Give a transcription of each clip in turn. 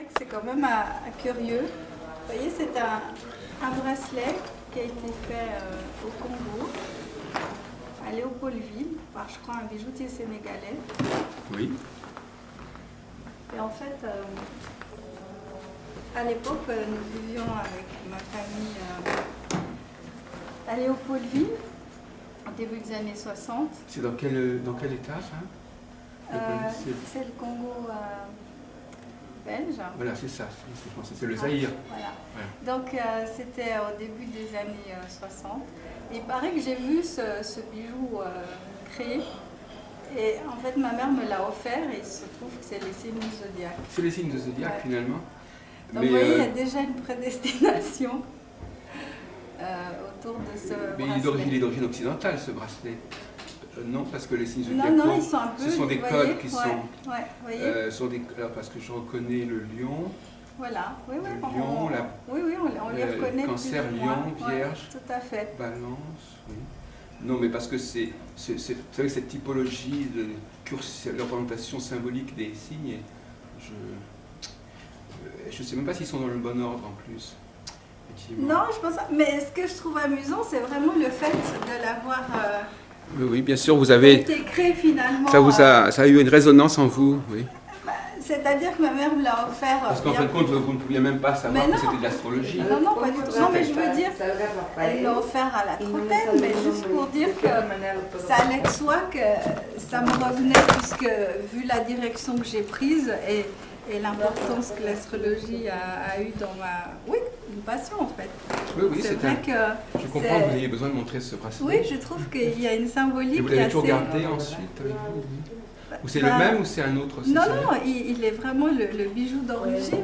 que c'est quand même curieux. Vous voyez, c'est un bracelet qui a été fait au Congo, à Léopoldville, par, je crois, un bijoutier sénégalais. Oui. Et en fait, à l'époque, nous vivions avec ma famille à Léopoldville, au début des années 60. C'est dans quel état, ça? C'est le Congo belge. Voilà, c'est ça, c'est le Zaïre. Voilà. Ouais. Donc c'était au début des années 60. Il paraît que j'ai vu ce bijou créé. Et en fait, ma mère me l'a offert et il se trouve que c'est les signes du zodiaque. C'est les signes de zodiaque, Ouais. finalement. Donc Mais, vous voyez, il y a déjà une prédestination autour de ce mais bracelet. il est d'origine occidentale, ce bracelet. Non, parce que les signes zodiaques, Non, ils sont un peu... ce sont des vous codes voyez, qui ouais, sont... Ouais, vous voyez. Alors, parce que je reconnais le lion, Voilà, oui, oui. le lion, on les reconnaît. Cancer, plus ou moins. lion, vierge, Tout à fait. balance, oui. Non, mais parce que c'est vous savez, cette typologie, de l'orientation symbolique des signes, je ne sais même pas s'ils sont dans le bon ordre en plus. Non, je pense pas. Mais ce que je trouve amusant, c'est vraiment le fait de l'avoir Oui, bien sûr, vous avez... été créé finalement. Ça a eu une résonance en vous, oui. C'est-à-dire que ma mère me l'a offert. Parce qu'en fin de compte, vous ne pouviez même pas savoir que c'était de l'astrologie. Non, pas du tout. Non, mais je veux dire, elle l'a offert à la trentaine, mais juste pour dire que ça allait de soi que ça me revenait, puisque vu la direction que j'ai prise et l'importance que l'astrologie a eu dans ma... Oui, une passion en fait. Oui, c'est vrai que... Je comprends que vous ayez besoin de montrer ce bracelet. Oui, je trouve qu'il y a une symbolique. Et vous l'avez assez... toujours gardé ensuite avec vous? Ou c'est le même ou c'est un autre aussi? Non, il est vraiment le bijou d'origine.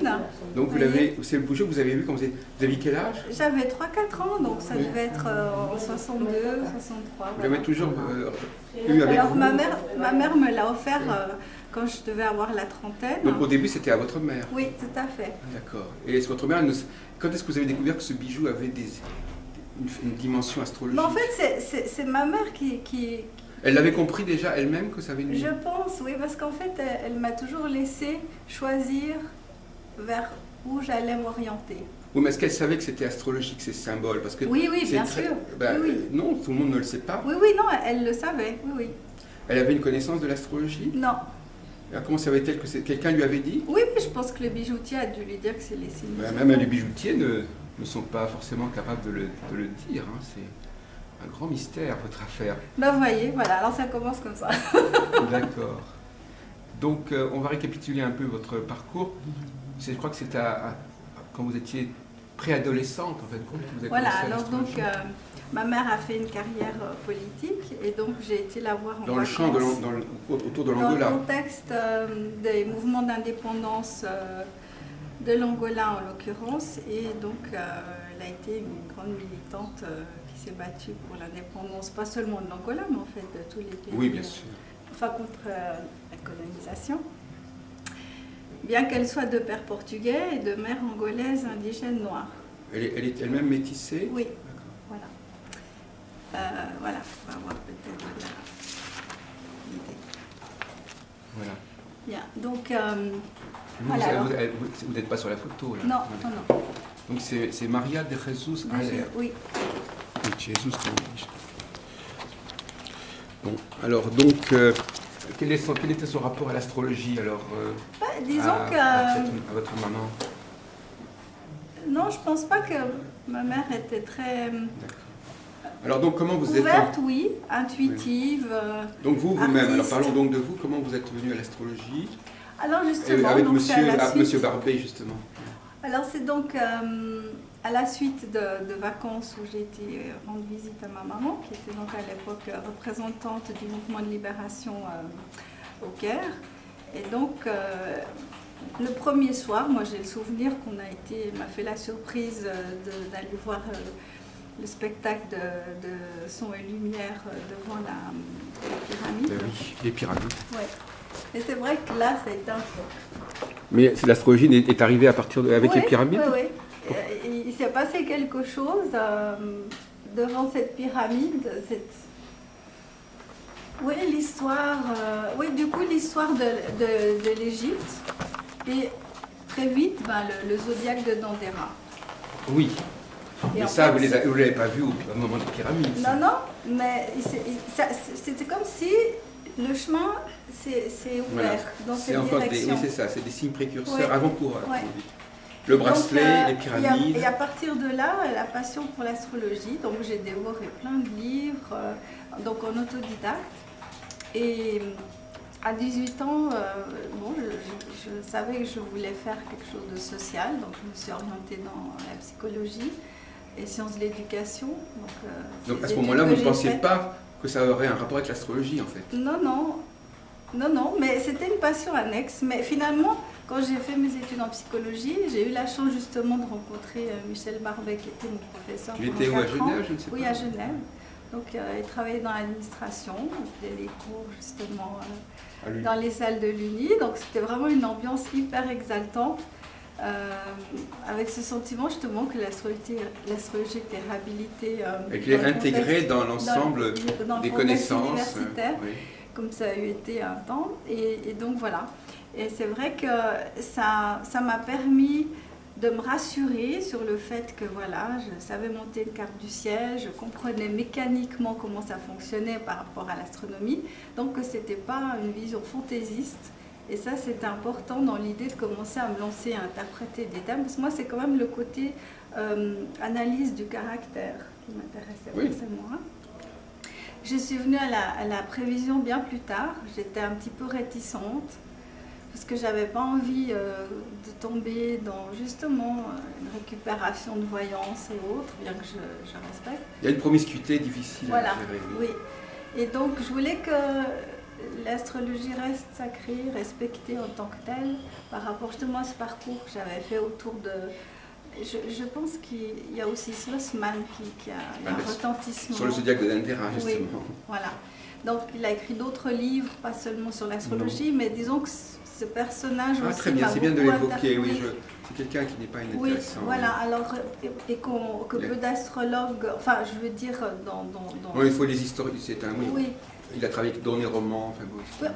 Donc c'est le bijou que vous avez vu quand vous aviez quel âge? J'avais 3-4 ans, donc ça devait être en 62, 63. Vous l'avez toujours eu avec Alors vous? ma mère me l'a offert quand je devais avoir la trentaine. Donc au début c'était à votre mère? Oui, tout à fait. D'accord. Et est-ce que votre mère, quand est-ce que vous avez découvert que ce bijou avait une dimension astrologique? Mais en fait, c'est ma mère qui... Elle l'avait compris déjà elle-même que ça avait une... Je pense, oui, parce qu'en fait, elle m'a toujours laissé choisir vers où j'allais m'orienter. Oui, mais est-ce qu'elle savait que c'était astrologique, ces symboles? Parce que oui, bien sûr. Ben, oui. Non, tout le monde ne le sait pas. Oui, non, elle le savait, oui. Elle avait une connaissance de l'astrologie? Non. Alors, comment savait-elle que quelqu'un lui avait dit? Oui, mais je pense que le bijoutier a dû lui dire que c'est les signes. Ben, même les bijoutiers ne sont pas forcément capables de le dire. Hein. C'est un grand mystère, votre affaire. Ben, vous voyez, voilà, alors ça commence comme ça. D'accord. Donc, on va récapituler un peu votre parcours. Je crois que c'était quand vous étiez préadolescente, en fait. Vous avez voilà, commencé à alors donc, ma mère a fait une carrière politique et donc j'ai été la voir en dans le vacances. champ, autour de l'Angola. Dans le contexte des mouvements d'indépendance de l'Angola en l'occurrence, et donc elle a été une grande militante qui s'est battue pour l'indépendance, pas seulement de l'Angola, mais en fait de tous les pays. Oui, bien sûr. Enfin, contre la colonisation. Bien qu'elle soit de père portugais et de mère angolaise indigène noire. Elle est elle-même métissée? Oui, voilà. Voilà, on va voir peut-être l'idée. Voilà. Bien, donc... Vous n'êtes pas sur la photo, là? Non. Donc c'est Maria de Jesus Aller. Oui. Jesus Aller. Bon, alors donc, quel était son rapport à l'astrologie, alors Disons à votre maman? Non, je pense pas que ma mère était très... Alors donc comment vous ouverte, êtes... oui, intuitive. Donc vous-même, alors artiste. parlons donc de vous, comment vous êtes venu à l'astrologie? Alors justement, avec donc c'est à la suite. monsieur Barbet, justement. Alors c'est donc à la suite de vacances où j'ai été rendre visite à ma maman, qui était donc à l'époque représentante du mouvement de libération au Caire. Et donc le premier soir, moi j'ai le souvenir m'a fait la surprise d'aller voir le spectacle de son et lumière devant la pyramide. Oui, les pyramides. Ouais. Et c'est vrai que là, ça a été un choc. Mais l'astrologie est arrivée à partir avec les pyramides? Oui. Il s'est passé quelque chose devant cette pyramide. Oui, l'histoire. Oui, du coup, l'histoire de l'Égypte. Et très vite le zodiaque de Dendera. Oui. Et Mais en ça, fait, vous ne l'avez pas vu au moment des pyramides. ça. non, mais c'était comme si le chemin s'est ouvert Voilà. dans C'est cette encore direction. oui, c'est ça, c'est des signes précurseurs, Ouais. avant-coureurs. Ouais. Le Donc, bracelet, les et pyramides. à partir de là, la passion pour l'astrologie. Donc j'ai dévoré plein de livres, donc en autodidacte. Et à 18 ans, bon, je savais que je voulais faire quelque chose de social, donc je me suis orientée dans la psychologie et sciences de l'éducation. Donc à ce ces moment-là, études vous que ne j'ai pensiez faites. pas que ça aurait un rapport avec l'astrologie, en fait. Non, mais c'était une passion annexe. Mais finalement, quand j'ai fait mes études en psychologie, j'ai eu la chance justement de rencontrer Michel Barbet, qui était mon professeur. Il pendant était où, à 4 ans. Genève, je ne sais pas. Oui, à Genève. Donc, il travaillait dans l'administration, il faisait les cours justement À lui. dans les salles de l'Uni. Donc, c'était vraiment une ambiance hyper exaltante, avec ce sentiment justement que l'astrologie était réhabilitée. Et qu'il est dans le intégré contexte- dans l'ensemble dans le des contexte connaissances. universitaire, Oui. comme ça a eu été un temps. Et donc voilà. Et c'est vrai que ça m'a permis de me rassurer sur le fait que voilà, je savais monter une carte du ciel, je comprenais mécaniquement comment ça fonctionnait par rapport à l'astronomie, donc que ce n'était pas une vision fantaisiste. Et ça, c'était important dans l'idée de commencer à me lancer à interpréter des thèmes, parce que moi, c'est quand même le côté analyse du caractère qui m'intéressait Oui. forcément. Je suis venue à la prévision bien plus tard, j'étais un petit peu réticente, parce que j'avais pas envie de tomber dans justement une récupération de voyance et autres, bien que je respecte. Il y a une promiscuité difficile Voilà, à gérer. oui. Et donc je voulais que l'astrologie reste sacrée, respectée en tant que telle, par rapport justement à ce parcours que j'avais fait autour de... Je pense qu'il y a aussi Schlossmann qui a un retentissement. Sur le zodiaque de Dendera, Oui, justement. voilà. Donc il a écrit d'autres livres, pas seulement sur l'astrologie, mais disons que ce personnage Ah, aussi très bien, m'a c'est bien de beaucoup l'évoquer. Oui, interpellée. c'est quelqu'un qui n'est pas Oui, inintéressant. voilà. Alors, et que peu d'astrologues, enfin, je veux dire, dans... Oui, il faut les historiens. C'est un. Oui. Oui. Il a travaillé dans les romans. Enfin, bon, Oui,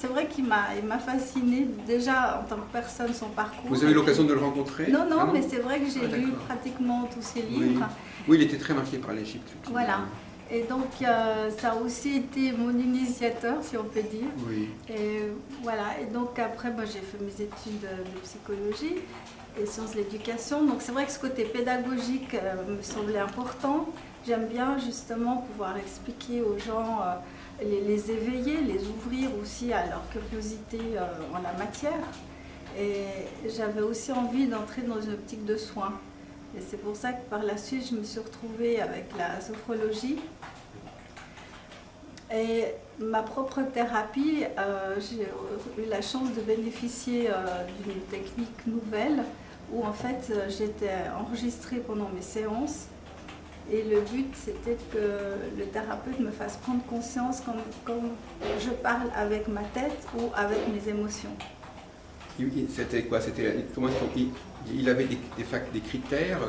c'est vrai qu'il m'a fascinée déjà en tant que personne, son parcours. vous avez eu l'occasion de le rencontrer? Non, Ah, mais c'est vrai que j'ai lu d'accord. pratiquement tous ses Oui. livres. Oui, il était très marqué par l'Égypte. effectivement. Voilà. Et donc, ça a aussi été mon initiateur, si on peut dire. Oui. Et voilà. Et donc, après, j'ai fait mes études de psychologie et sciences de l'éducation. Donc, c'est vrai que ce côté pédagogique me semblait important. J'aime bien justement pouvoir expliquer aux gens, les éveiller, les ouvrir aussi à leur curiosité en la matière. Et j'avais aussi envie d'entrer dans une optique de soins. Et c'est pour ça que par la suite, je me suis retrouvée avec la sophrologie. Et ma propre thérapie, j'ai eu la chance de bénéficier d'une technique nouvelle où en fait j'étais enregistrée pendant mes séances. Et le but, c'était que le thérapeute me fasse prendre conscience quand je parle avec ma tête ou avec mes émotions. C'était quoi? Il avait des critères.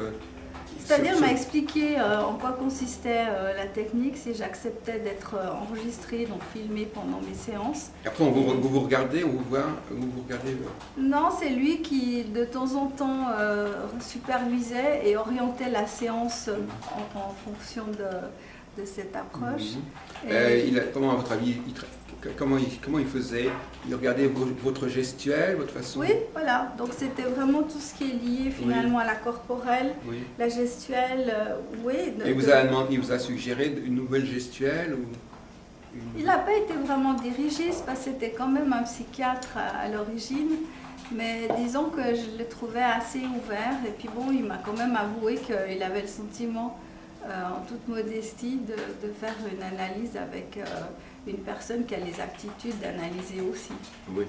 C'est-à-dire, m'a expliqué en quoi consistait la technique, si j'acceptais d'être enregistrée, donc filmée pendant mes séances. Après, vous regardez, on vous voit, vous regardez. Non, c'est lui qui, de temps en temps, supervisait et orientait la séance en fonction de cette approche. Comment, à votre avis, comment il faisait? Il regardait votre gestuelle, votre façon? Oui, voilà. Donc c'était vraiment tout ce qui est lié finalement à la corporelle, Oui. la gestuelle, oui. Et il vous a suggéré une nouvelle gestuelle ou Il n'a pas été vraiment dirigiste parce que c'était quand même un psychiatre à l'origine. Mais disons que je le trouvais assez ouvert. Et puis bon, il m'a quand même avoué qu'il avait le sentiment, en toute modestie, de faire une analyse avec une personne qui a les aptitudes d'analyser aussi. Oui.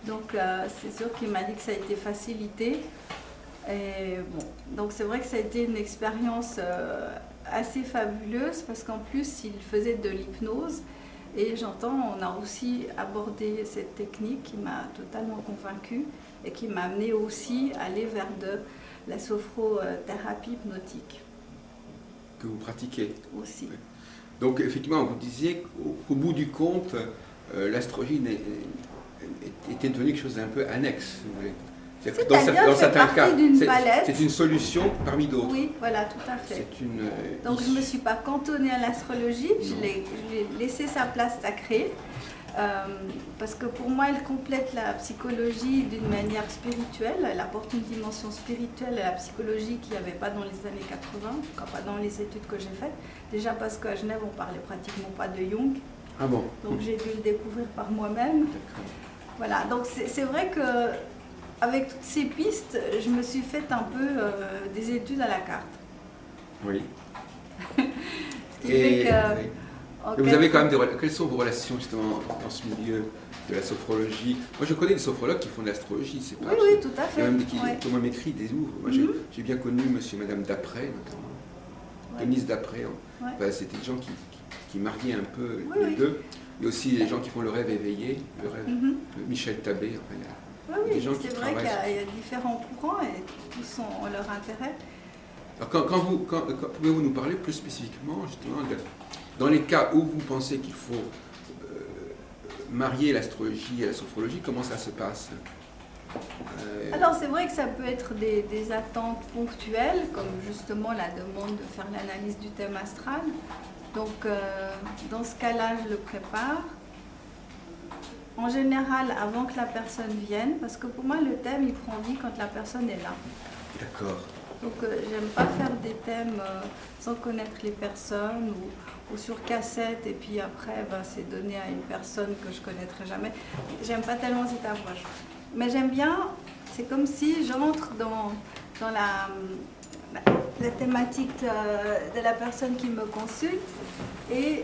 Donc c'est sûr qu'il m'a dit que ça a été facilité. Et bon, donc c'est vrai que ça a été une expérience assez fabuleuse parce qu'en plus il faisait de l'hypnose. Et j'entends, on a aussi abordé cette technique qui m'a totalement convaincue et qui m'a amenée aussi à aller vers de la sophrothérapie hypnotique. Que vous pratiquez Aussi. Oui. Donc effectivement, vous disiez qu'au bout du compte, l'astrologie était devenue quelque chose d'un peu annexe. Si vous voulez. C'est-à-dire, ça fait partie d'une palette. C'est une solution parmi d'autres. Oui, voilà, tout à fait. Donc je ne me suis pas cantonnée à l'astrologie, je l'ai laissé sa place sacrée. Parce que pour moi, elle complète la psychologie d'une manière spirituelle. Elle apporte une dimension spirituelle à la psychologie qu'il n'y avait pas dans les années 80, en tout cas pas dans les études que j'ai faites. Déjà parce qu'à Genève, on parlait pratiquement pas de Jung. Ah bon? Donc j'ai dû le découvrir par moi-même. Voilà, donc c'est vrai que avec toutes ces pistes, je me suis fait un peu des études à la carte. Oui. Ce qui fait que... Oui. Mais vous avez quand même quelles sont vos relations justement dans ce milieu de la sophrologie? Moi je connais des sophrologues qui font de l'astrologie, c'est pas... Oui, tout à fait. Il y a même qui moi m'écrit des livres. Moi j'ai bien connu monsieur et madame Dapré notamment. Denise Dapré. Enfin, c'était des gens qui mariaient un peu les deux. Et aussi les gens qui font le rêve éveillé, le rêve Michel Tabé. Enfin, oui, c'est vrai qu'il y a différents courants et tous ont leur intérêt. Alors pouvez-vous nous parler plus spécifiquement justement dans les cas où vous pensez qu'il faut marier l'astrologie et la sophrologie, comment ça se passe? Alors c'est vrai que ça peut être des attentes ponctuelles, comme justement la demande de faire l'analyse du thème astral. Donc dans ce cas-là, je le prépare. En général, avant que la personne vienne, parce que pour moi, le thème, il prend vie quand la personne est là. D'accord. Donc j'aime pas faire des thèmes sans connaître les personnes ou sur cassette et puis après c'est donné à une personne que je connaîtrai jamais. J'aime pas tellement cette approche. Mais j'aime bien, c'est comme si j'entre dans la thématique de la personne qui me consulte et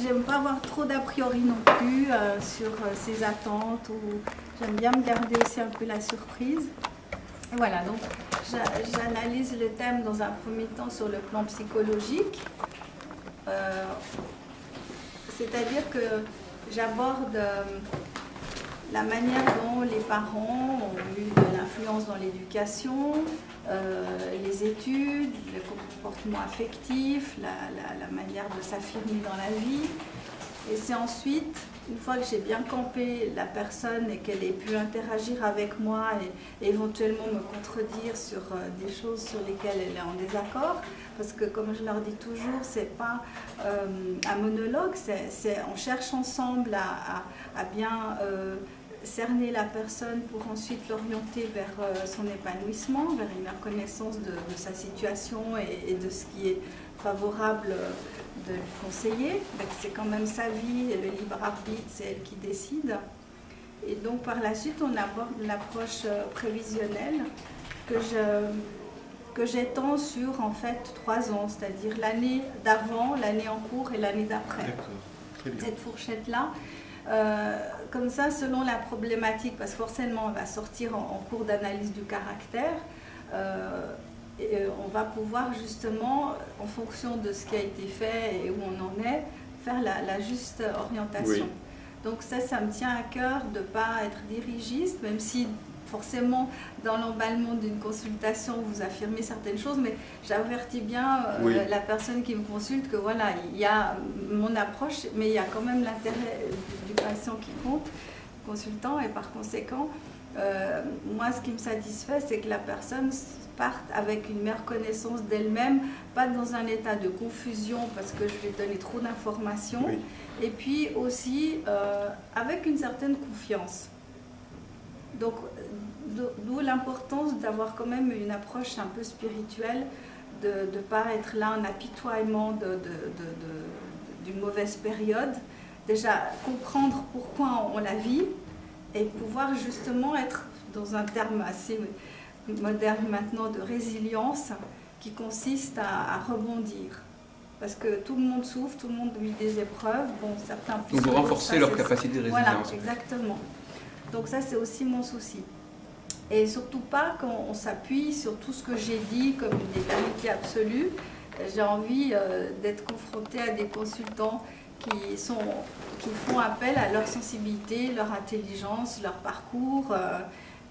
j'aime pas avoir trop d'a priori non plus sur ses attentes ou j'aime bien me garder aussi un peu la surprise. Et voilà, donc j'analyse le thème dans un premier temps sur le plan psychologique, c'est-à-dire que j'aborde la manière dont les parents ont eu de l'influence dans l'éducation, les études, le comportement affectif, la manière de s'affirmer dans la vie. Et c'est ensuite, une fois que j'ai bien campé la personne et qu'elle ait pu interagir avec moi et éventuellement me contredire sur des choses sur lesquelles elle est en désaccord, parce que comme je leur dis toujours, c'est pas un monologue, on cherche ensemble à bien cerner la personne pour ensuite l'orienter vers son épanouissement, vers une reconnaissance de sa situation et de ce qui est favorable de lui conseiller. C'est quand même sa vie et le libre arbitre, c'est elle qui décide. Et donc par la suite, on aborde l'approche prévisionnelle que j'étends sur en fait 3 ans, c'est-à-dire l'année d'avant, l'année en cours et l'année d'après. Cette fourchette-là. Comme ça, selon la problématique, parce que forcément on va sortir en cours d'analyse du caractère, et on va pouvoir justement, en fonction de ce qui a été fait et où on en est, faire la juste orientation. Oui. Donc ça me tient à cœur de ne pas être dirigiste, même si forcément dans l'emballement d'une consultation vous affirmez certaines choses, mais j'avertis bien la personne qui me consulte que voilà, il y a mon approche, mais il y a quand même l'intérêt du patient qui compte, du consultant, et par conséquent, moi ce qui me satisfait, c'est que la personne parte avec une meilleure connaissance d'elle-même, pas dans un état de confusion parce que je lui ai donné trop d'informations, et puis aussi avec une certaine confiance. Donc, d'où l'importance d'avoir quand même une approche un peu spirituelle, de ne pas être là en apitoiement d'une mauvaise période. Déjà, comprendre pourquoi on la vit et pouvoir justement être dans un terme assez moderne maintenant de résilience qui consiste à rebondir. Parce que tout le monde souffre, tout le monde vit des épreuves. Bon, certains donc vous renforcez leur capacité de résilience. Voilà, exactement. Donc ça, c'est aussi mon souci. Et surtout pas quand on s'appuie sur tout ce que j'ai dit comme des vérités absolues. J'ai envie d'être confrontée à des consultants qui font appel à leur sensibilité, leur intelligence, leur parcours,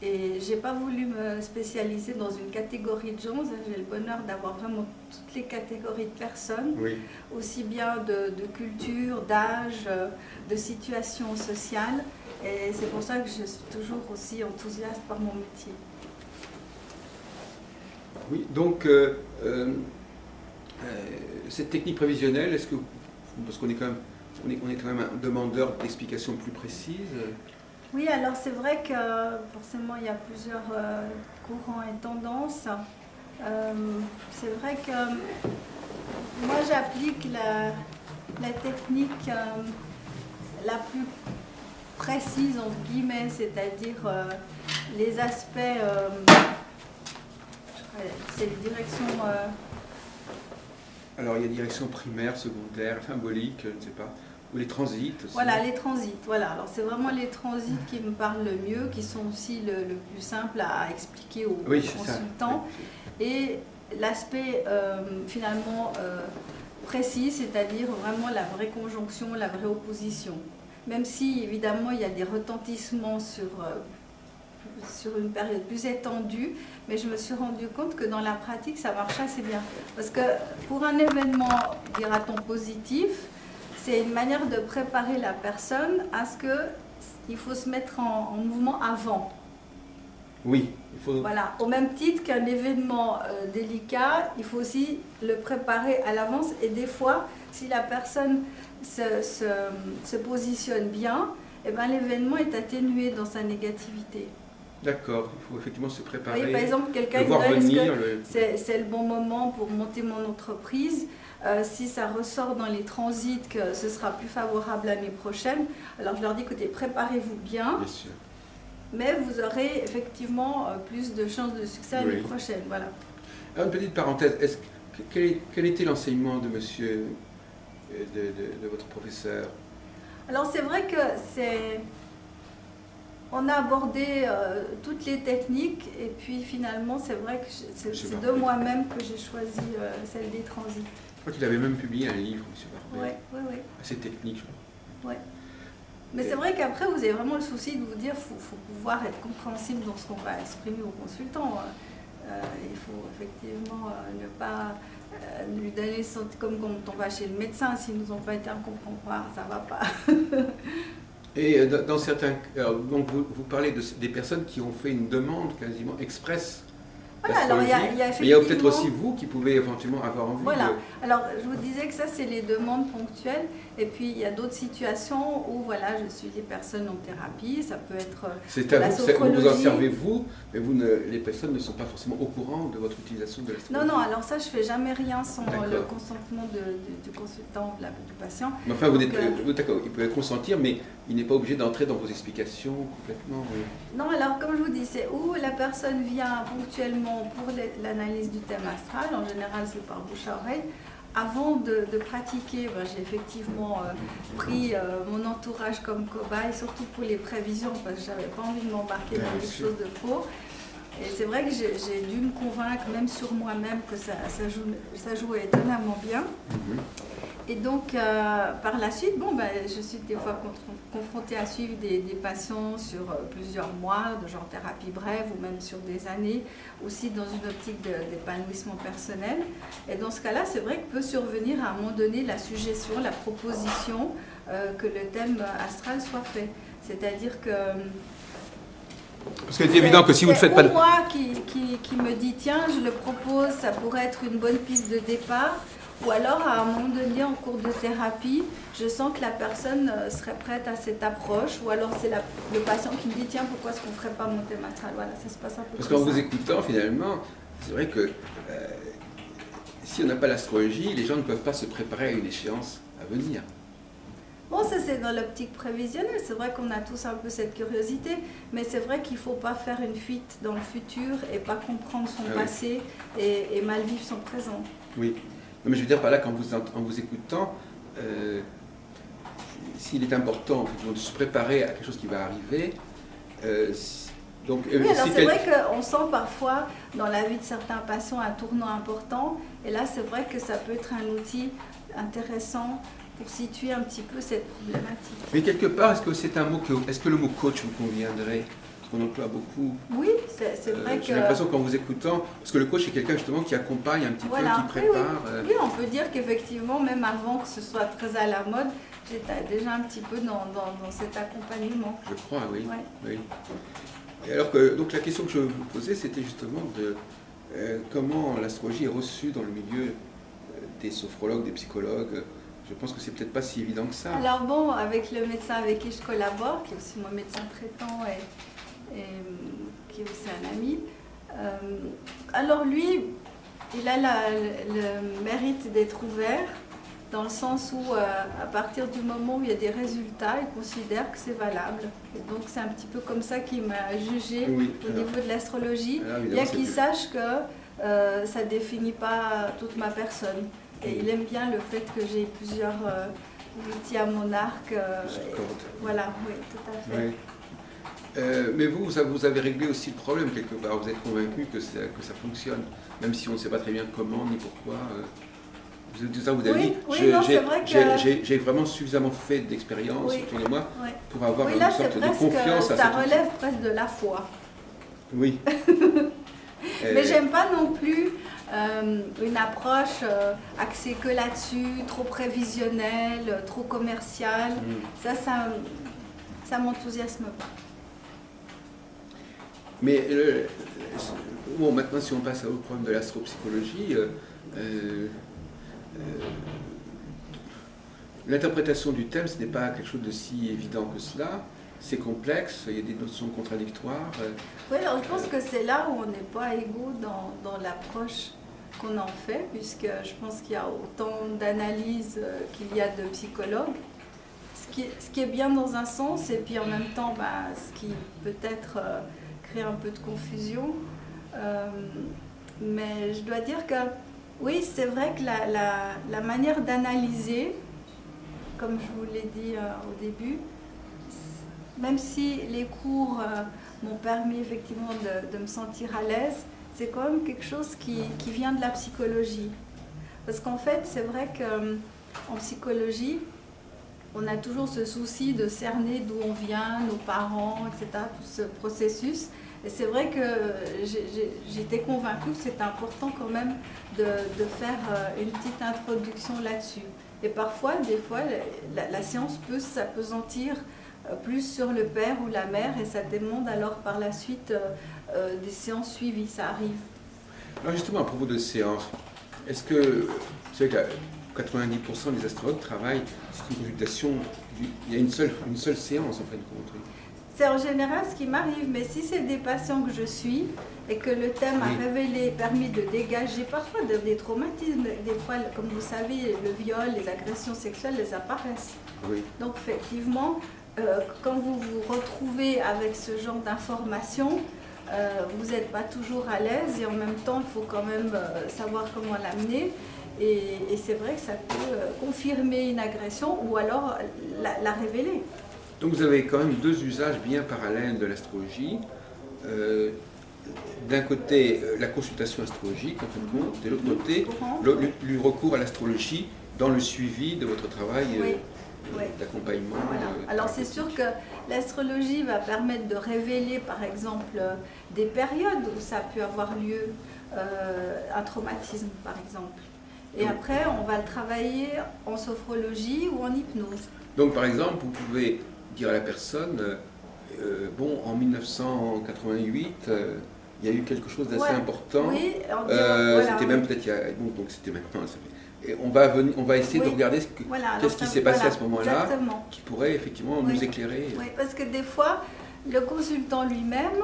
Et j'ai pas voulu me spécialiser dans une catégorie de gens. J'ai le bonheur d'avoir vraiment toutes les catégories de personnes, Oui. aussi bien de culture, d'âge, de situation sociale. Et c'est pour ça que je suis toujours aussi enthousiaste par mon métier. Oui, donc cette technique prévisionnelle, est-ce que, parce qu'on est quand même, on est quand même un demandeur d'explications plus précises. Oui, alors c'est vrai que forcément il y a plusieurs courants et tendances. C'est vrai que moi j'applique la technique la plus précise entre guillemets, c'est-à-dire les aspects, c'est les directions. Alors il y a direction primaire, secondaire, symbolique, je ne sais pas. Ou les transits aussi. Voilà, les transits. Voilà. Alors c'est vraiment les transits qui me parlent le mieux, qui sont aussi le plus simple à expliquer aux consultants. Oui. Et l'aspect finalement précis, c'est-à-dire vraiment la vraie conjonction, la vraie opposition. Même si évidemment il y a des retentissements sur une période plus étendue, mais je me suis rendu compte que dans la pratique ça marche assez bien. Parce que pour un événement, dira-t-on, positif, c'est une manière de préparer la personne à ce qu'il faut se mettre en mouvement avant. Oui, il faut... Voilà, au même titre qu'un événement délicat, il faut aussi le préparer à l'avance. Et des fois, si la personne se positionne bien, eh ben, l'événement est atténué dans sa négativité. D'accord, il faut effectivement se préparer. Vous voyez, par exemple, quelqu'un voir venir c'est le bon moment pour monter mon entreprise. Si ça ressort dans les transits que ce sera plus favorable l'année prochaine, alors je leur dis, écoutez, préparez-vous bien, sûr. Mais vous aurez effectivement plus de chances de succès l'année prochaine. Voilà. Alors, une petite parenthèse, quel était l'enseignement de monsieur, de votre professeur? Alors c'est vrai que on a abordé toutes les techniques et puis finalement c'est vrai que c'est de moi-même que j'ai choisi celle des transits. Je crois qu'il avait même publié un livre, monsieur Barbet. Oui. Assez technique, je crois. Oui. Mais c'est vrai qu'après vous avez vraiment le souci de vous dire qu'il faut pouvoir être compréhensible dans ce qu'on va exprimer aux consultants. Il faut effectivement ne pas lui donner comme quand on va chez le médecin, s'ils nous ont pas été, on comprend pas, ça va pas. Et dans certains, donc vous parlez des personnes qui ont fait une demande quasiment express. Voilà, alors il y a effectivement... Mais il y a peut-être aussi vous qui pouvez éventuellement avoir envie. Voilà, alors je vous disais que ça c'est les demandes ponctuelles et puis il y a d'autres situations où voilà, je suis des personnes en thérapie, ça peut être la sophrologie. Vous en servez vous, mais les personnes ne sont pas forcément au courant de votre utilisation de l'astrologie. Non, alors ça je fais jamais rien sans le consentement du consultant, du patient. Mais enfin, d'accord, il peut consentir, mais il n'est pas obligé d'entrer dans vos explications complètement. Non, alors comme je vous dis, c'est où la personne vient ponctuellement pour l'analyse du thème astral, en général c'est par bouche à oreille. Avant de pratiquer, j'ai effectivement pris mon entourage comme cobaye, surtout pour les prévisions, parce que je n'avais pas envie de m'embarquer dans quelque chose de faux. Et c'est vrai que j'ai dû me convaincre, même sur moi-même, que ça jouait étonnamment bien. Et donc, par la suite, je suis des fois confrontée à suivre des patients sur plusieurs mois, de genre thérapie brève ou même sur des années, aussi dans une optique d'épanouissement personnel. Et dans ce cas-là, c'est vrai que peut survenir à un moment donné la suggestion, la proposition que le thème astral soit fait. C'est-à-dire que... Parce que c'est évident que si vous ne faites pas... C'est moi qui me dit, tiens, je le propose, ça pourrait être une bonne piste de départ. Ou alors, à un moment donné, en cours de thérapie, je sens que la personne serait prête à cette approche. Ou alors, c'est le patient qui me dit, tiens, pourquoi est-ce qu'on ne ferait pas mon thème astral? Voilà, ça se passe un peu Parce comme qu'en ça. vous écoutant, finalement, c'est vrai que si on n'a pas l'astrologie, les gens ne peuvent pas se préparer à une échéance à venir. Bon, ça c'est dans l'optique prévisionnelle, c'est vrai qu'on a tous un peu cette curiosité, mais c'est vrai qu'il ne faut pas faire une fuite dans le futur et pas comprendre son passé et mal vivre son présent. Oui, non, mais je veux dire par là qu'en vous écoutant, s'il est important de se préparer à quelque chose qui va arriver, donc, oui, alors c'est vrai qu'on sent parfois dans la vie de certains patients un tournant important, et là c'est vrai que ça peut être un outil intéressant pour situer un petit peu cette problématique. Mais quelque part, est-ce que c'est un mot est-ce que le mot coach vous conviendrait? qu'on emploie beaucoup. Oui, c'est vrai que... J'ai l'impression qu'en vous écoutant, parce que le coach est quelqu'un justement qui accompagne un petit peu, qui prépare. Oui, on peut dire qu'effectivement, même avant que ce soit très à la mode, j'étais déjà un petit peu dans cet accompagnement. Je crois, oui. Ouais. Oui. Et alors que, donc la question que je vous posais, c'était justement de comment l'astrologie est reçue dans le milieu des sophrologues, des psychologues. Je pense que c'est peut-être pas si évident que ça. Alors bon, avec le médecin avec qui je collabore, qui est aussi mon médecin traitant et qui est aussi un ami, alors lui, il a le mérite d'être ouvert, dans le sens où à partir du moment où il y a des résultats, il considère que c'est valable. Et donc c'est un petit peu comme ça qu'il m'a jugé au niveau de l'astrologie, bien qu'il sache que ça ne définit pas toute ma personne. Et il aime bien le fait que j'ai plusieurs outils à mon arc. Voilà, oui, tout à fait. Oui. Mais vous avez réglé aussi le problème quelque part. Vous êtes convaincu que ça fonctionne, même si on ne sait pas très bien comment ni pourquoi. Vous avez dit, j'ai vraiment suffisamment fait d'expérience autour de moi pour avoir une sorte de confiance à ça relève presque de la foi. Oui. Mais j'aime pas non plus une approche axée que là-dessus, trop prévisionnelle, trop commerciale. Ça m'enthousiasme pas. Mais bon, maintenant, si on passe au problème de l'astropsychologie, l'interprétation du thème, ce n'est pas quelque chose de si évident que cela. C'est complexe, il y a des notions contradictoires. Oui, alors je pense que c'est là où on n'est pas égaux dans l'approche qu'on en fait, puisque je pense qu'il y a autant d'analyses qu'il y a de psychologues. Ce qui est bien dans un sens, et puis en même temps, ce qui peut-être crée un peu de confusion. Mais je dois dire que, oui, c'est vrai que la manière d'analyser, comme je vous l'ai dit au début, même si les cours m'ont permis effectivement de me sentir à l'aise, c'est quand même quelque chose qui vient de la psychologie. Parce qu'en fait, c'est vrai qu'en psychologie, on a toujours ce souci de cerner d'où on vient, nos parents, etc., tout ce processus. Et c'est vrai que j'étais convaincue que c'était important quand même de faire une petite introduction là-dessus. Et parfois, des fois, la séance peut s'appesantir plus sur le père ou la mère, et ça demande alors par la suite des séances suivies, ça arrive. Alors justement, à propos de séances, est-ce que, vous savez que 90% des astrologues travaillent sur une consultation, il y a une seule séance en fin de compte. C'est en général ce qui m'arrive, mais si c'est des patients que je suis et que le thème a révélé, permis de dégager parfois des traumatismes, des fois, comme vous savez, le viol, les agressions sexuelles, elles apparaissent. Oui. Donc effectivement, quand vous vous retrouvez avec ce genre d'informations, vous n'êtes pas toujours à l'aise, et en même temps, il faut quand même savoir comment l'amener. Et c'est vrai que ça peut confirmer une agression ou alors la révéler. Donc vous avez quand même deux usages bien parallèles de l'astrologie. D'un côté, la consultation astrologique, en fin de compte, et de l'autre côté, le recours à l'astrologie dans le suivi de votre travail d'accompagnement. Voilà. Alors c'est sûr que l'astrologie va permettre de révéler, par exemple, des périodes où ça a pu avoir lieu, un traumatisme, par exemple. Et après, on va le travailler en sophrologie ou en hypnose. Donc, par exemple, vous pouvez dire à la personne, bon, en 1988, il y a eu quelque chose d'assez important. Oui, c'était même peut-être il y a... Bon, donc c'était maintenant. Et on va essayer de regarder qu'est-ce qui s'est passé à ce moment-là, qui pourrait effectivement nous éclairer. Oui, parce que des fois, le consultant lui-même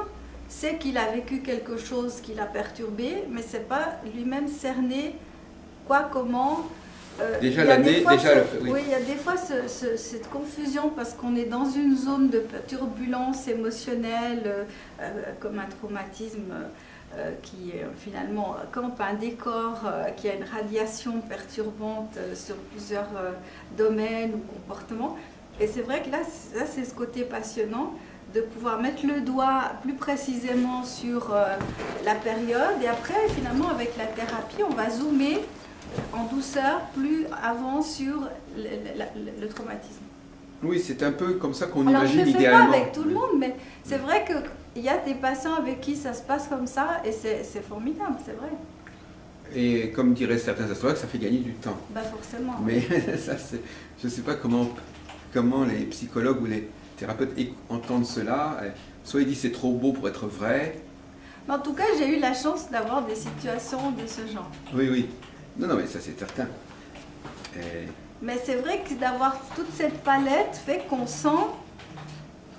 sait qu'il a vécu quelque chose qui l'a perturbé, mais ce n'est pas lui-même cerné quoi, comment. Il y a des fois cette confusion parce qu'on est dans une zone de turbulence émotionnelle, comme un traumatisme qui finalement campe un décor, qui a une radiation perturbante sur plusieurs domaines ou comportements. Et c'est vrai que là, c'est ce côté passionnant de pouvoir mettre le doigt plus précisément sur la période, et après finalement avec la thérapie on va zoomer en douceur plus avant sur le traumatisme. Oui, c'est un peu comme ça qu'on Alors, imagine je ne le fais idéalement. pas avec tout le monde, mais c'est vrai qu'il y a des patients avec qui ça se passe comme ça, et c'est formidable, c'est vrai. Et comme diraient certains astrologues, ça fait gagner du temps. Bah forcément. Mais ça, je ne sais pas comment les psychologues ou les thérapeutes entendent cela. Soit ils disent c'est trop beau pour être vrai. Mais en tout cas, j'ai eu la chance d'avoir des situations de ce genre. Oui, oui. Non, non, mais ça c'est certain. Et... Mais c'est vrai que d'avoir toute cette palette fait qu'on sent,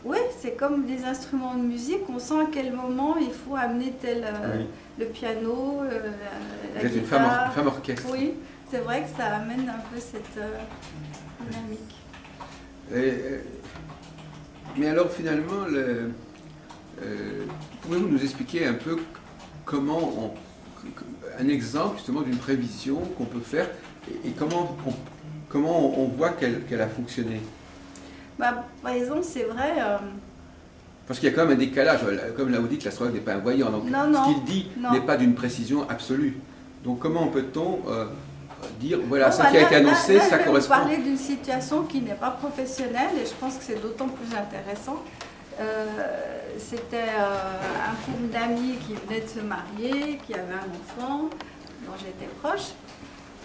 oui, c'est comme des instruments de musique, on sent à quel moment il faut amener oui. le piano, la Vous êtes guitare. une femme orchestre. Oui, c'est vrai que ça amène un peu cette dynamique. Mais alors finalement, pouvez-vous nous expliquer un peu un exemple justement d'une prévision qu'on peut faire et comment on voit qu'elle a fonctionné? Bah, par exemple, c'est vrai... Parce qu'il y a quand même un décalage, comme là vous dites, l'astrologue n'est pas un voyant, donc ce qu'il dit n'est pas d'une précision absolue. Donc comment peut-on dire, voilà, bon, ça qui a été annoncé, ça correspond? Je vais vous parler d'une situation qui n'est pas professionnelle et je pense que c'est d'autant plus intéressant. C'était un couple d'amis qui venait de se marier, qui avait un enfant, dont j'étais proche.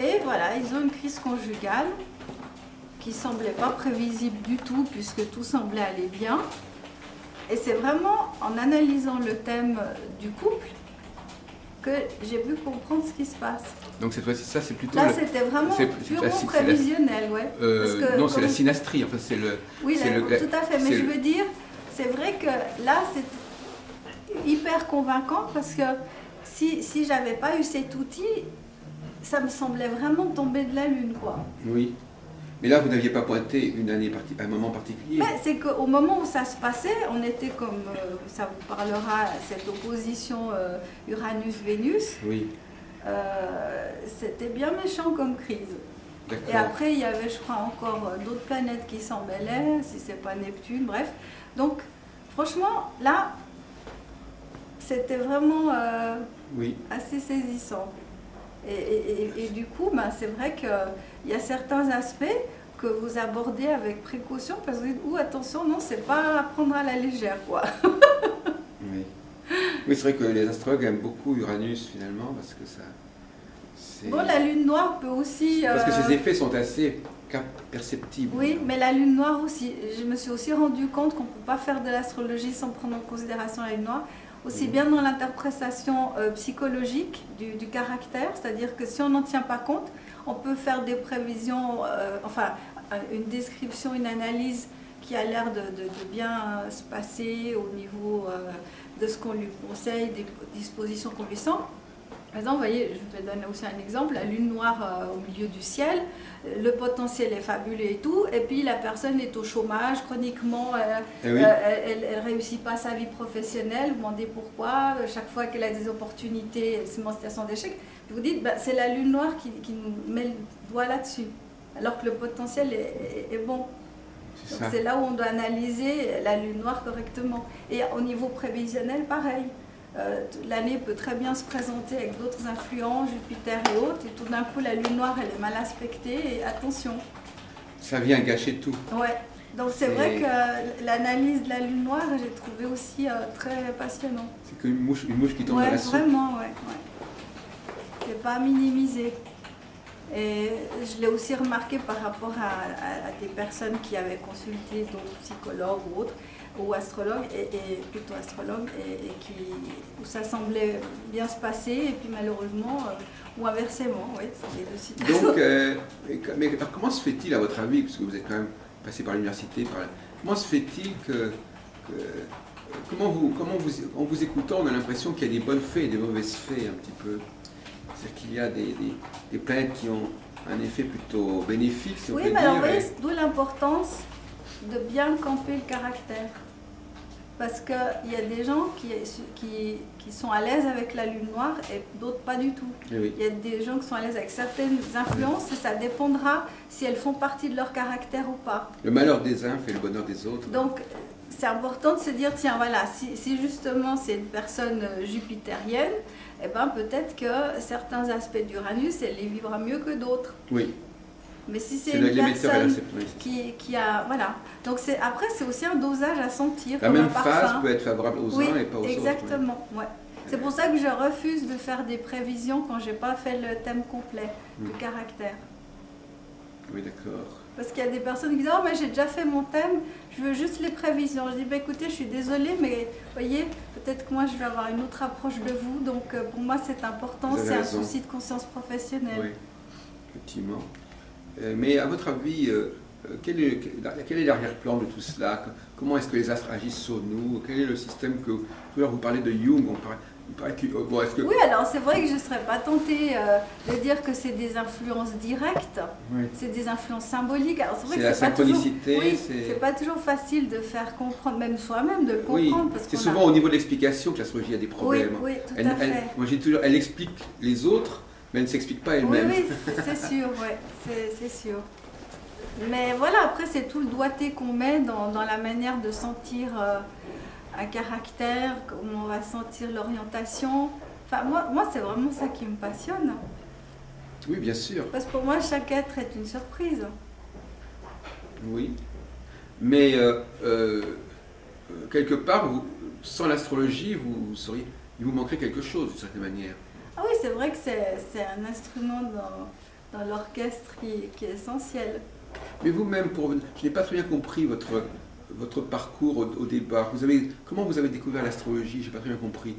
Et voilà, ils ont une crise conjugale qui ne semblait pas prévisible du tout puisque tout semblait aller bien. Et c'est vraiment en analysant le thème du couple que j'ai pu comprendre ce qui se passe. Donc cette fois-ci, ça c'est plutôt... Là, c'était vraiment purement prévisionnel, ouais. Non, c'est la synastrie, enfin c'est le... Oui, tout à fait, mais je veux dire, c'est vrai que là, c'est hyper convaincant parce que si j'avais pas eu cet outil, ça me semblait vraiment tomber de la lune, quoi. Oui. Mais là, vous n'aviez pas pointé un moment particulier. C'est qu'au moment où ça se passait, on était comme, ça vous parlera, cette opposition Uranus-Vénus. Oui. C'était bien méchant comme crise. Et après, il y avait, je crois, encore d'autres planètes qui s'en mêlaient, si c'est pas Neptune, bref. Donc, franchement, là, c'était vraiment assez saisissant. Et du coup, ben, c'est vrai qu'il y a certains aspects que vous abordez avec précaution parce que vous dites, attention, non, c'est pas à prendre à la légère, quoi. Oui. Oui, c'est vrai que les astrologues aiment beaucoup Uranus, finalement, parce que ça... Bon, la lune noire peut aussi... Parce que ses effets sont assez perceptibles. Oui, mais la lune noire aussi. Je me suis aussi rendu compte qu'on ne peut pas faire de l'astrologie sans prendre en considération la lune noire. Aussi bien dans l'interprétation psychologique du caractère, c'est-à-dire que si on n'en tient pas compte, on peut faire des prévisions, enfin une description, une analyse qui a l'air de bien se passer au niveau de ce qu'on lui conseille, des dispositions qu'on lui sent. Par exemple, vous voyez, je vais donner aussi un exemple, la lune noire au milieu du ciel, le potentiel est fabuleux et tout, et puis la personne est au chômage chroniquement, elle ne réussit pas sa vie professionnelle, vous demandez pourquoi, chaque fois qu'elle a des opportunités, elle se met en situation d'échec, vous dites, bah, c'est la lune noire qui nous met le doigt là-dessus, alors que le potentiel est bon. C'est là où on doit analyser la lune noire correctement. Et au niveau prévisionnel, pareil. L'année peut très bien se présenter avec d'autres influences, Jupiter et autres, et tout d'un coup la lune noire elle est mal aspectée, et attention. Ça vient gâcher tout. Ouais, donc c'est vrai que l'analyse de la lune noire, j'ai trouvé aussi très passionnant. C'est qu'une mouche qui tombe dans la soupe. Vraiment, ouais. C'est pas à minimiser. Et je l'ai aussi remarqué par rapport à des personnes qui avaient consulté d'autres psychologues ou autres, ou astrologues, et plutôt astrologues, où ça semblait bien se passer, et puis malheureusement, ou inversement, oui, c'est les deux situations. Donc, mais alors comment se fait-il à votre avis, parce que vous êtes quand même passé par l'université, comment se fait-il en vous écoutant, on a l'impression qu'il y a des bonnes fées et des mauvaises fées un petit peu? C'est-à-dire qu'il y a des planètes qui ont un effet plutôt bénéfique, si on peut dire. Oui, mais alors vous voyez, d'où l'importance de bien camper le caractère. Parce qu'il y a des gens qui sont à l'aise avec la lune noire et d'autres pas du tout. Oui. Il y a des gens qui sont à l'aise avec certaines influences et ça dépendra si elles font partie de leur caractère ou pas. Le malheur des uns fait le bonheur des autres. Donc c'est important de se dire, tiens voilà, si justement c'est une personne jupitérienne, eh ben, peut-être que certains aspects d'Uranus, elle les vivra mieux que d'autres. Oui. Mais si c'est une l'émetteur et personne récepteur. qui a... Voilà. Donc après, c'est aussi un dosage à sentir. La même phase peut être favorable aux uns et pas aux autres. Exactement. Ouais. C'est pour ça que je refuse de faire des prévisions quand j'ai pas fait le thème complet du caractère. Oui, d'accord. Parce qu'il y a des personnes qui disent « Oh, mais j'ai déjà fait mon thème, je veux juste les prévisions. » Je dis bah, « Écoutez, je suis désolée, mais voyez, peut-être que moi, je vais avoir une autre approche de vous. Donc, pour moi, c'est important, c'est un souci de conscience professionnelle. » Oui, effectivement. Mais à votre avis, quel est l'arrière-plan de tout cela? Comment est-ce que les astres agissent sur nous? Quel est le système que... Vous parlez de Jung, Oui, alors c'est vrai que je ne serais pas tentée de dire que c'est des influences directes, c'est des influences symboliques. Alors c'est vrai que la synchronicité. C'est pas toujours facile de faire comprendre, même soi-même, de le comprendre. C'est souvent au niveau de l'explication que l'astrologie a des problèmes. Oui, tout à fait. Moi j'ai toujours, elle explique les autres, mais elle ne s'explique pas elle-même. Oui, c'est sûr, c'est sûr. Mais voilà, après c'est tout le doigté qu'on met dans la manière de sentir un caractère, comment on va sentir l'orientation. Enfin, moi c'est vraiment ça qui me passionne. Oui, bien sûr. Parce que pour moi, chaque être est une surprise. Oui. Mais quelque part, sans l'astrologie, il vous manquerait quelque chose d'une certaine manière. Ah oui, c'est vrai que c'est un instrument dans l'orchestre qui est essentiel. Mais vous-même, je n'ai pas très bien compris votre parcours au départ. Comment vous avez découvert l'astrologie? Je n'ai pas très bien compris.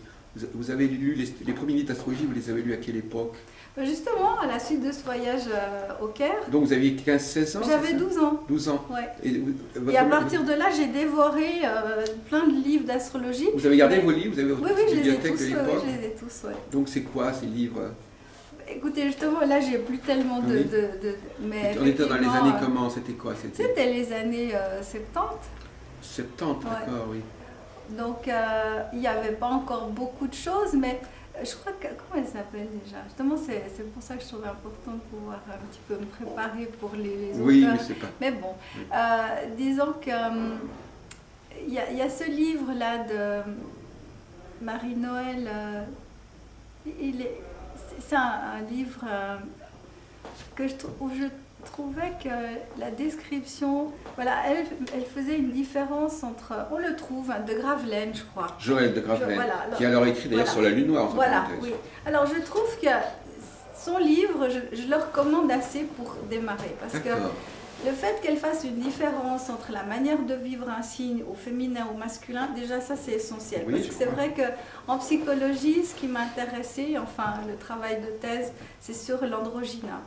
Vous avez lu les premiers livres d'astrologie, vous les avez lus à quelle époque? Justement, à la suite de ce voyage au Caire. Donc vous aviez 15-16 ans? J'avais 12 ans. 12 ans. Ouais. Et à partir de là, j'ai dévoré plein de livres d'astrologie. Vous avez gardé vos livres? Vous avez votre bibliothèque de l'époque? Oui, je les ai tous, ouais. Donc c'est quoi ces livres? Écoutez, justement, là, j'ai plus tellement de... Mais on était dans les années comment? C'était quoi? C'était les années 70. 70, d'accord, oui. Donc, il n'y avait pas encore beaucoup de choses, mais je crois que... Comment elle s'appelle déjà? Justement, c'est pour ça que je trouvais important de pouvoir un petit peu me préparer pour les auteurs. Oui, mais c'est pas... Mais bon, disons que... Il y a ce livre-là de Marie-Noël. C'est un livre où je trouvais que la description, voilà, elle faisait une différence entre, on le trouve, de Gravelaine, je crois. Joël de Gravelaine, qui a alors écrit d'ailleurs sur la Lune noire. Voilà, oui. Alors je trouve que son livre, je le recommande assez pour démarrer, parce que le fait qu'elle fasse une différence entre la manière de vivre un signe au féminin ou au masculin, déjà ça c'est essentiel. Oui, parce que c'est vrai qu'en psychologie, ce qui m'intéressait, enfin le travail de thèse, c'est sur l'androgyna.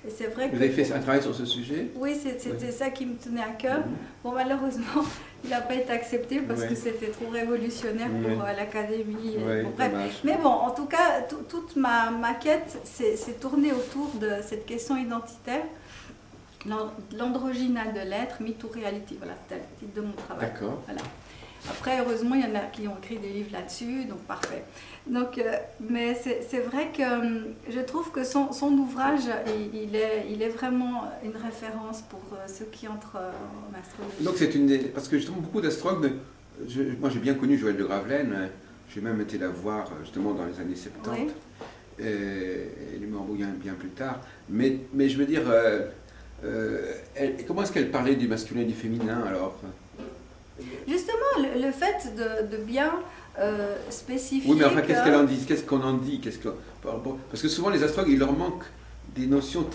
Et c'est vrai que... Vous avez fait un travail sur ce sujet? Oui, c'était ça qui me tenait à cœur. Bon, malheureusement, il n'a pas été accepté parce que c'était trop révolutionnaire pour l'académie. Bon, bref. Mais bon, en tout cas, toute ma quête s'est tournée autour de cette question identitaire. L'androgynal de l'être, mythe ou réalité, voilà, c'était le titre de mon travail. D'accord. Voilà. Après, heureusement, il y en a qui ont écrit des livres là-dessus, donc parfait. Donc, mais c'est vrai que je trouve que son ouvrage, il est vraiment une référence pour ceux qui entrent en astrologie. Donc c'est une des... Parce que justement, beaucoup d'astrologues, moi j'ai bien connu Joël de Gravelaine, j'ai même été la voir justement dans les années 70, elle est morte bien plus tard, mais je veux dire... comment est-ce qu'elle parlait du masculin et du féminin alors? Justement, le fait de bien spécifier. Oui, mais enfin, qu'est-ce qu'elle en dit? Qu'est-ce qu'on en dit? Parce que souvent, les astrologues, il leur manque des notions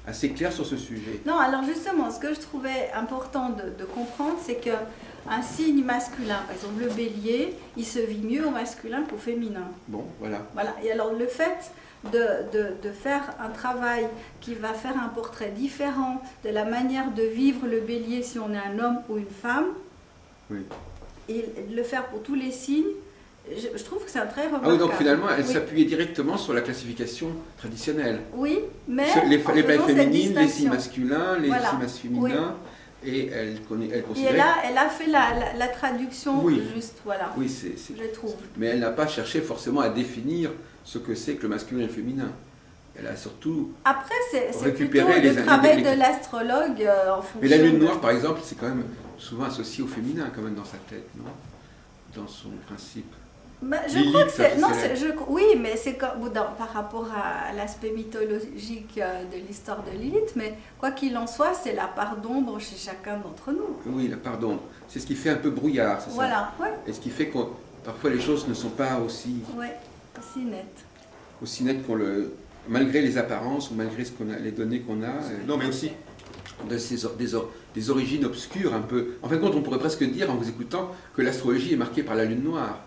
assez claires sur ce sujet. Non, alors justement, ce que je trouvais important de comprendre, c'est qu'un signe masculin, par exemple le bélier, il se vit mieux au masculin qu'au féminin. Bon, voilà. Voilà. Et alors, le fait de faire un travail qui va faire un portrait différent de la manière de vivre le bélier si on est un homme ou une femme, et de le faire pour tous les signes, je trouve que c'est un très remarquable. Ah oui, donc finalement, elle s'appuyait directement sur la classification traditionnelle. Oui, mais les planètes féminines, les signes masculins, les signes féminins, et elle considérait... Et elle a fait la traduction juste, voilà, oui, je trouve. Mais elle n'a pas cherché forcément à définir ce que c'est que le masculin et le féminin. Elle a surtout récupéré le travail de l'astrologue en fonction... Mais la lune noire, par exemple, c'est quand même souvent associé au féminin, quand même, dans sa tête, non? Dans son principe. Ben, je crois que c'est... Non, oui, mais c'est par rapport à l'aspect mythologique de l'histoire de Lilith, mais quoi qu'il en soit, c'est la part d'ombre chez chacun d'entre nous. Oui, la part d'ombre. C'est ce qui fait un peu brouillard, c'est ça? Voilà, ouais. Et ce qui fait que parfois les choses ne sont pas aussi... Ouais, aussi nettes. Aussi nettes qu'on le... Malgré les apparences ou malgré les données qu'on a. Non, mais aussi des origines obscures un peu. En fin de compte, on pourrait presque dire, en vous écoutant, que l'astrologie est marquée par la lune noire.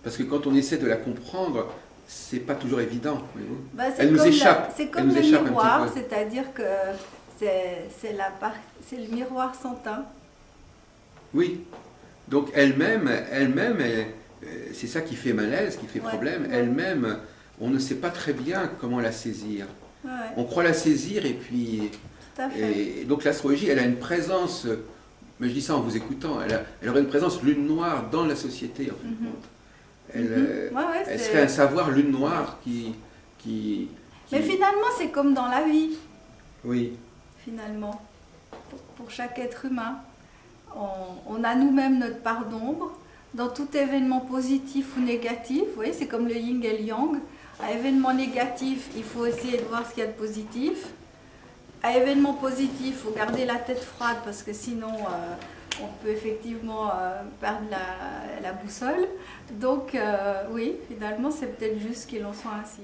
Parce que quand on essaie de la comprendre, c'est pas toujours évident. Bah, elle nous échappe. C'est comme le miroir, c'est-à-dire que c'est le miroir sans teint. Oui. Donc elle-même, c'est ça qui fait malaise, qui fait problème. Ouais. Elle-même, on ne sait pas très bien comment la saisir. Ouais. On croit la saisir et puis... Tout à fait. Et donc l'astrologie, elle a une présence, mais je dis ça en vous écoutant, elle aurait une présence lune noire dans la société, en fin de compte. Elle serait un savoir lune noire qui... Mais finalement, c'est comme dans la vie. Oui. Finalement, pour chaque être humain, on a nous-mêmes notre part d'ombre. Dans tout événement positif ou négatif, vous voyez, c'est comme le yin et le yang. À événement négatif, il faut essayer de voir ce qu'il y a de positif. À événement positif, il faut garder la tête froide parce que sinon... on peut effectivement perdre la boussole. Donc oui, finalement, c'est peut-être juste qu'il en soit ainsi.